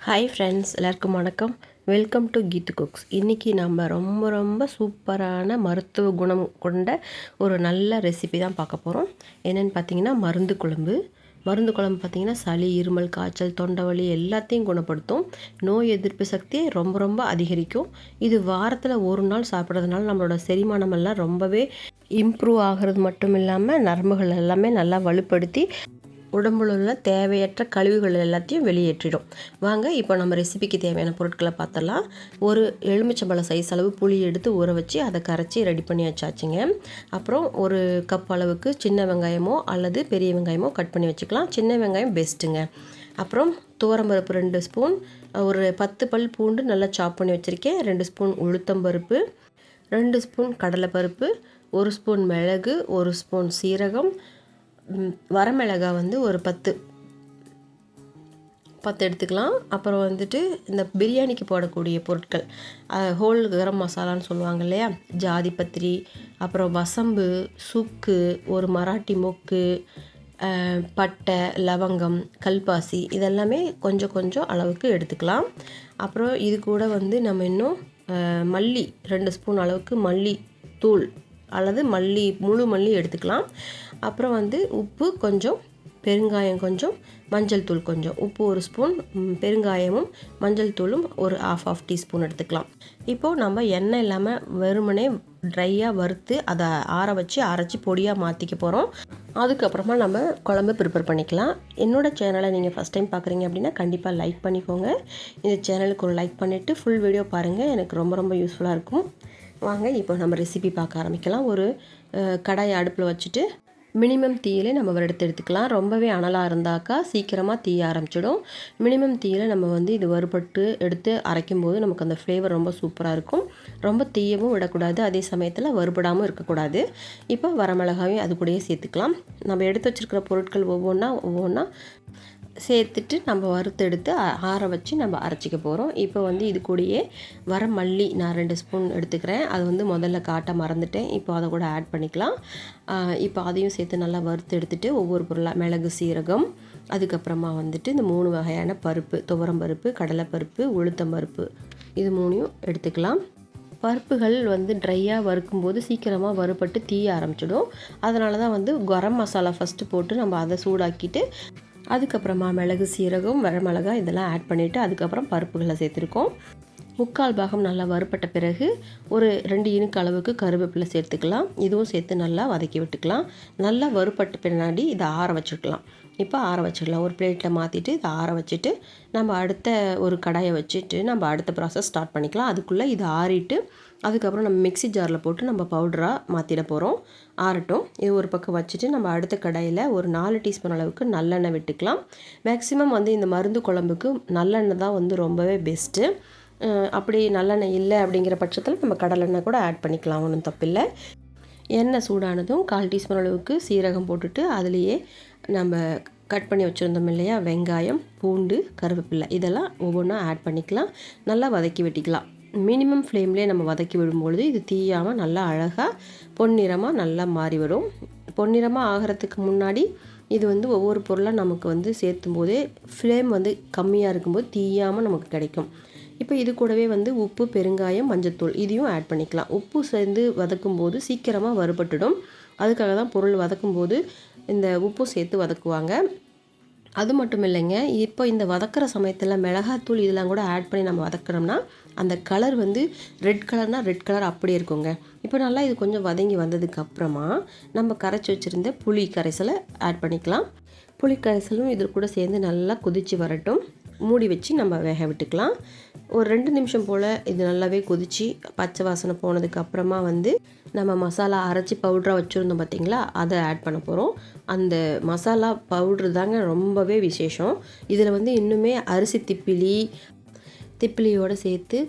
Hi friends, எல்லாருக்கும் வணக்கம். Welcome to Geethu Cooks. இன்றைக்கி நம்ம ரொம்ப சூப்பரான மருத்துவ குணம் கொண்ட ஒரு நல்ல ரெசிபி தான் பார்க்க போகிறோம். என்னென்னு பார்த்தீங்கன்னா மருந்து குழம்பு பார்த்திங்கன்னா சளி, இருமல், காய்ச்சல், தொண்டை வலி எல்லாத்தையும் குணப்படுத்தும். நோய் எதிர்ப்பு சக்தியை ரொம்ப அதிகரிக்கும். இது வாரத்தில் ஒரு நாள் சாப்பிட்றதுனால நம்மளோட செரிமானமெல்லாம் ரொம்பவே இம்ப்ரூவ் ஆகிறது மட்டும் இல்லாமல் நரம்புகள் எல்லாமே நல்லா வலுப்படுத்தி உடம்புல உள்ள தேவையற்ற கழிவுகள் எல்லாத்தையும் வெளியேற்றிடும். வாங்க இப்போ நம்ம ரெசிபிக்கு தேவையான பொருட்களை பார்த்தலாம். ஒரு எலுமிச்சம்பழம் சைஸ் அளவு புளி எடுத்து ஊற வச்சு அதை கரைச்சி ரெடி பண்ணி வச்சாச்சுங்க. அப்புறம் ஒரு கப் அளவுக்கு சின்ன வெங்காயமோ அல்லது பெரிய வெங்காயமோ கட் பண்ணி வச்சுக்கலாம். சின்ன வெங்காயம் பெஸ்ட்டுங்க. அப்புறம் துவரம்பருப்பு 2 ஸ்பூன், ஒரு 10 பல் பூண்டு நல்லா சாப் பண்ணி வச்சுருக்கேன். 2 ஸ்பூன் உளுத்தம்பருப்பு, 2 ஸ்பூன் கடலைப்பருப்பு, 1 ஸ்பூன் மிளகு, 1 ஸ்பூன் சீரகம், வரமிளகாய் ஒரு 10 எடுத்துக்கலாம். அப்புறம் இந்த பிரியாணிக்கு போடக்கூடிய பொருட்கள், ஹோல் கரம் மசாலான்னு சொல்லுவாங்க இல்லையா, ஜாதிபத்திரி, அப்புறம் வசம்பு, சுக்கு, ஒரு மராட்டி மொக்கு, பட்டை, லவங்கம், கல்பாசி, இதெல்லாமே கொஞ்சம் அளவுக்கு எடுத்துக்கலாம். அப்புறம் இது கூட நம்ம இன்னும் மல்லி 2 ஸ்பூன் அளவுக்கு மல்லி தூள் அல்லது முழு மல்லி எடுத்துக்கலாம். அப்புறம் உப்பு கொஞ்சம், பெருங்காயம் கொஞ்சம், மஞ்சள் தூள் கொஞ்சம். உப்பு 1 ஸ்பூன், பெருங்காயமும் மஞ்சள் தூளும் ஒரு ½ டீஸ்பூன் எடுத்துக்கலாம். இப்போது நம்ம எண்ணெய் இல்லாமல் வெறுமனே ட்ரையாக வறுத்து அதை ஆற வச்சு அரைச்சி பொடியாக மாற்றிக்க போகிறோம். அதுக்கப்புறமா நம்ம குழம்பு ப்ரிப்பேர் பண்ணிக்கலாம். என்னோடய சேனலை நீங்கள் ஃபஸ்ட் டைம் பார்க்குறீங்க அப்படின்னா கண்டிப்பாக லைக் பண்ணிக்கோங்க. இந்த சேனலுக்கு ஒரு லைக் பண்ணிவிட்டு ஃபுல் வீடியோ பாருங்கள், எனக்கு ரொம்ப யூஸ்ஃபுல்லாக இருக்கும். வாங்க இப்போ நம்ம ரெசிபி பார்க்க ஆரம்பிக்கலாம். ஒரு கடாயை அடுப்பில் வச்சுட்டு மினிமம் தீயிலே நம்ம எடுத்துக்கலாம். ரொம்பவே அனலாக இருந்தாக்கா சீக்கிரமாக தீய ஆரம்பிச்சிடும். மினிமம் தீயில் நம்ம இது வறுபட்டு எடுத்து அரைக்கும்போது நமக்கு அந்த ஃப்ளேவர் ரொம்ப சூப்பராக இருக்கும். ரொம்ப தீயவும் விடக்கூடாது, அதே சமயத்தில் வறுபடாமல் இருக்கக்கூடாது. இப்போ வரமிளகாயும் அது கூடயே சேர்த்துக்கலாம். நம்ம எடுத்து வச்சுருக்கிற பொருட்கள் ஒவ்வொன்றா சேர்த்துட்டு நம்ம வறுத்து எடுத்து ஆற வச்சு நம்ம அரைச்சிக்க போகிறோம். இப்போ இது கூடயே வர மல்லி நான் 2 ஸ்பூன் எடுத்துக்கிறேன். அது முதல்ல காட்ட மறந்துட்டேன். இப்போ அதை கூட ஆட் பண்ணிக்கலாம். இப்போ அதையும் சேர்த்து நல்லா வறுத்து எடுத்துகிட்டு ஒவ்வொரு பொருளாக மிளகு, சீரகம், அதுக்கப்புறமா இந்த 3 வகையான பருப்பு, துவரம்பருப்பு, கடலைப்பருப்பு, உளுத்தம்பருப்பு, இது 3யும் எடுத்துக்கலாம். பருப்புகள் ட்ரையாக வறுக்கும்போது சீக்கிரமாக வறுபட்டு தீய ஆரம்பிச்சிடும். அதனால தான் கரம் மசாலா ஃபஸ்ட்டு போட்டு நம்ம அதை சூடாக்கிட்டு அதுக்கப்புறமா மிளகு, சீரகம், வரமிளகாய் இதெல்லாம் ஆட் பண்ணிவிட்டு அதுக்கப்புறம் பருப்புகளை சேர்த்துருக்கோம். 3/4 பாகம் நல்லா வறுப்பட்ட பிறகு ஒரு 2 இனுக்கு அளவுக்கு கருவேப்பிலை சேர்த்துக்கலாம். இதுவும் சேர்த்து நல்லா வதக்கி விட்டுக்கலாம். நல்லா வறுப்பட்ட பின்னாடி இதை ஆற வச்சுக்கலாம். இப்போ ஆற வச்சிடலாம். ஒரு பிளேட்டில் மாற்றிட்டு இதை ஆற வச்சுட்டு நம்ம அடுத்த ஒரு கடாயை வச்சுட்டு நம்ம அடுத்த ப்ராசஸ் ஸ்டார்ட் பண்ணிக்கலாம். அதுக்குள்ளே இது ஆறிட்டு அதுக்கப்புறம் நம்ம மிக்ஸி ஜாரில் போட்டு நம்ம பவுடராக மாற்றிட போகிறோம். ஆறட்டும். இது ஒரு பக்கம் வச்சுட்டு நம்ம அடுத்த கடாயில் ஒரு 4 டீஸ்பூன் அளவுக்கு நல்லெண்ணெய் விட்டுக்கலாம். மேக்ஸிமம் இந்த மருந்து குழம்புக்கு நல்லெண்ணெய் தான் ரொம்பவே பெஸ்ட்டு. அப்படி நல்லெண்ணெய் இல்லை அப்படிங்கிற பட்சத்தில் நம்ம கடலெண்ணெய் கூட ஆட் பண்ணிக்கலாம், ஒன்றும் தப்பில்லை. எண்ணெய் சூடானதும் 1/4 டீஸ்பூன் அளவுக்கு சீரகம் போட்டுட்டு அதுலேயே நம்ம கட் பண்ணி வச்சுருந்தோம் இல்லையா, வெங்காயம், பூண்டு, கருவேப்பிலை, இதெல்லாம் ஒவ்வொன்றா ஆட் பண்ணிக்கலாம். நல்லா வதக்கி வெட்டிக்கலாம். மினிமம் ஃப்ளேம்லேயே நம்ம வதக்கி விடும்பொழுது இது தீயாமல் நல்லா அழகாக பொன்னிறமாக நல்லா மாறி வரும். பொன்னிறமாக ஆகிறதுக்கு முன்னாடி இது ஒவ்வொரு பொருளாக நமக்கு சேர்த்தும் போதே ஃப்ளேம் கம்மியாக இருக்கும்போது தீயாமல் நமக்கு கிடைக்கும். இப்போ இது கூடவே உப்பு, பெருங்காயம், மஞ்சத்தூள் இதையும் ஆட் பண்ணிக்கலாம். உப்பு சேர்ந்து வதக்கும்போது சீக்கிரமாக வறுபட்டுடும். அதுக்காக தான் பொருள் வதக்கும்போது இந்த உப்பு சேர்த்து வதக்குவாங்க. அது மட்டும் இல்லைங்க, இப்போ இந்த வதக்கிற சமயத்தில் மிளகாத்தூள் இதெல்லாம் கூட ஆட் பண்ணி நம்ம வதக்கிறோம்னா அந்த கலர் ரெட் கலர்னால் ரெட் கலர் அப்படியே இருக்குங்க. இப்போ நல்லா இது கொஞ்சம் வதங்கி வந்ததுக்கப்புறமா நம்ம கரைச்சி வச்சுருந்த புளி கரைசலை ஆட் பண்ணிக்கலாம். புளி கரைசலும் இது கூட சேர்ந்து நல்லா கொதித்து வரட்டும். மூடி வச்சு நம்ம வேக விட்டுக்கலாம். ஒரு 2 நிமிஷம் போல் இது நல்லாவே கொதித்து பச்சை வாசனை போனதுக்கப்புறமா நம்ம மசாலா அரைச்சி பவுடராக வச்சுருந்தோம் பார்த்திங்களா, அதை ஆட் பண்ண போகிறோம். அந்த மசாலா பவுட்ரு தாங்க ரொம்பவே விசேஷம். இதில் இன்னுமே அரிசி திப்பிலியோடு சேர்த்து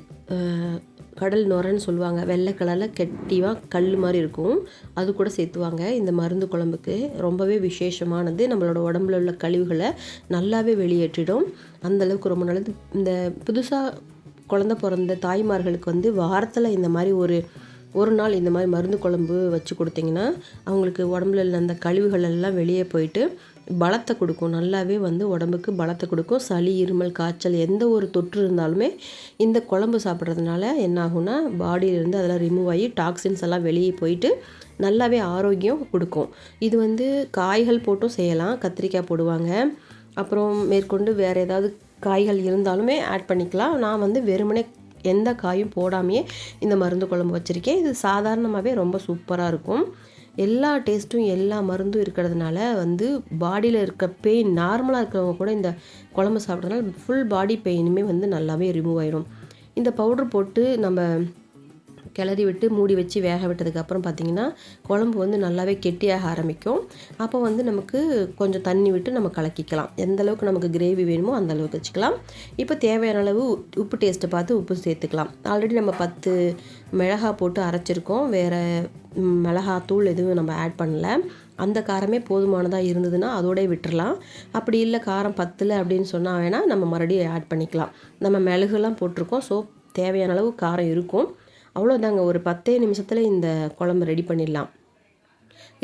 கடல் நுரன்னு சொல்லுவாங்க, வெள்ளை கலரில் கெட்டியாக கல் மாதிரி இருக்கும், அது கூட சேர்த்துவாங்க. இந்த மருந்து குழம்புக்கு ரொம்பவே விசேஷமானது. நம்மளோட உடம்புல உள்ள கழிவுகளை நல்லாவே வெளியேற்றிடும். அந்தளவுக்கு ரொம்ப நல்லது. இந்த புதுசாக குழந்த பிறந்த தாய்மார்களுக்கு வாரத்தில் இந்த மாதிரி ஒரு நாள் இந்த மாதிரி மருந்து குழம்பு வச்சு கொடுத்திங்கன்னா அவங்களுக்கு உடம்புல அந்த கழிவுகள் எல்லாம் வெளியே போயிட்டு பலத்தை கொடுக்கும். நல்லாவே வந்து உடம்புக்கு பலத்தை கொடுக்கும். சளி, இருமல், காய்ச்சல் எந்த ஒரு தொற்று இருந்தாலுமே இந்த குழம்பு சாப்பிட்றதுனால என்ன ஆகும்னா பாடியிலேருந்து அதெல்லாம் ரிமூவ் ஆகி டாக்ஸின்ஸ் எல்லாம் வெளியே போயிட்டு நல்லாவே ஆரோக்கியம் கொடுக்கும். இது வந்து காய்கள் போட்டும் செய்யலாம். கத்திரிக்காய் போடுவாங்க. அப்புறம் மேற்கொண்டு வேறு ஏதாவது காய்கள் இருந்தாலுமே ஆட் பண்ணிக்கலாம். நான் வந்து வெறுமனே எந்த காயும் போடாமையே இந்த மருந்து குழம்பு வச்சுருக்கேன். இது சாதாரணமாகவே ரொம்ப சூப்பராக இருக்கும். எல்லா டேஸ்ட்டும் எல்லா மருந்தும் இருக்கிறதுனால வந்து பாடியில் இருக்க பெயின் நார்மலாக இருக்கிறவங்க கூட இந்த குழம்பு சாப்பிட்றதுனால ஃபுல் பாடி பெயினுமே வந்து நல்லாவே ரிமூவ் ஆயிடும். இந்த பவுட்ரு போட்டு நம்ம கிளறி விட்டு மூடி வச்சு வேக விட்டதுக்கப்புறம் பார்த்திங்கன்னா குழம்பு வந்து நல்லாவே கெட்டியாக ஆரம்பிக்கும். அப்போ வந்து நமக்கு கொஞ்சம் தண்ணி விட்டு நம்ம கலக்கிக்கலாம். எந்த அளவுக்கு நமக்கு கிரேவி வேணுமோ அந்த அளவுக்கு வச்சுக்கலாம். இப்போ தேவையான அளவு உப்பு டேஸ்ட்டை பார்த்து உப்பு சேர்த்துக்கலாம். ஆல்ரெடி நம்ம 10 மிளகாய் போட்டு அரைச்சிருக்கோம். வேறு மிளகாத்தூள் எதுவும் நம்ம ஆட் பண்ணல. அந்த காரமே போதுமானதாக இருந்ததுன்னா அதோடய விட்டுறலாம். அப்படி இல்லை காரம் பத்தலை அப்படின்னு சொன்னால் வேணால் நம்ம மறுபடியும் ஆட் பண்ணிக்கலாம். நம்ம மிளகுலாம் போட்டிருக்கோம். ஸோ தேவையான அளவு காரம் இருக்கும். அவ்வளோதாங்க. ஒரு 10 நிமிஷத்தில் இந்த குழம்பு ரெடி பண்ணிடலாம்.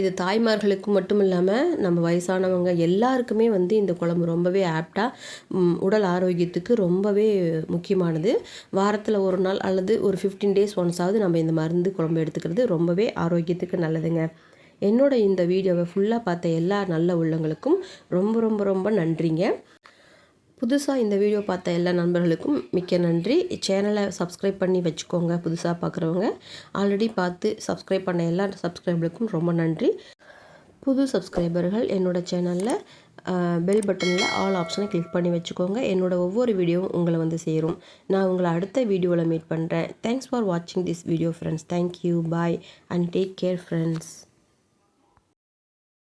இது தாய்மார்களுக்கு மட்டும் இல்லாமல் நம்ம வயசானவங்க எல்லாருக்குமே வந்து இந்த குழம்பு ரொம்பவே ஆப்டாக உடல் ஆரோக்கியத்துக்கு ரொம்பவே முக்கியமானது. வாரத்தில் ஒரு நாள் அல்லது ஒரு 15 டேஸ் ஒன்ஸாவது நம்ம இந்த மருந்து குழம்பு எடுத்துக்கிறது ரொம்பவே ஆரோக்கியத்துக்கு நல்லதுங்க. என்னோட இந்த வீடியோவை ஃபுல்லாக பார்த்த எல்லா நல்ல உள்ளங்களுக்கும் ரொம்ப ரொம்ப ரொம்ப நன்றிங்க. புதுசாக இந்த வீடியோ பார்த்த எல்லா நண்பர்களுக்கும் மிக்க நன்றி. சேனலை சப்ஸ்கிரைப் பண்ணி வச்சுக்கோங்க. புதுசாக பார்க்குறவங்க ஆல்ரெடி பார்த்து சப்ஸ்கிரைப் பண்ண எல்லா சப்ஸ்கிரைபருக்கும் ரொம்ப நன்றி. புது சப்ஸ்கிரைபர்கள் என்னோடய சேனலில் பெல் பட்டனில் ஆல் ஆப்ஷனை கிளிக் பண்ணி வச்சுக்கோங்க. என்னோடய ஒவ்வொரு வீடியோவும் உங்களை வந்து சேரும். நான் உங்களை அடுத்த வீடியோவில் மீட் பண்ணுறேன். தேங்க்ஸ் ஃபார் வாட்சிங் this video friends. Thank you, bye and take care friends.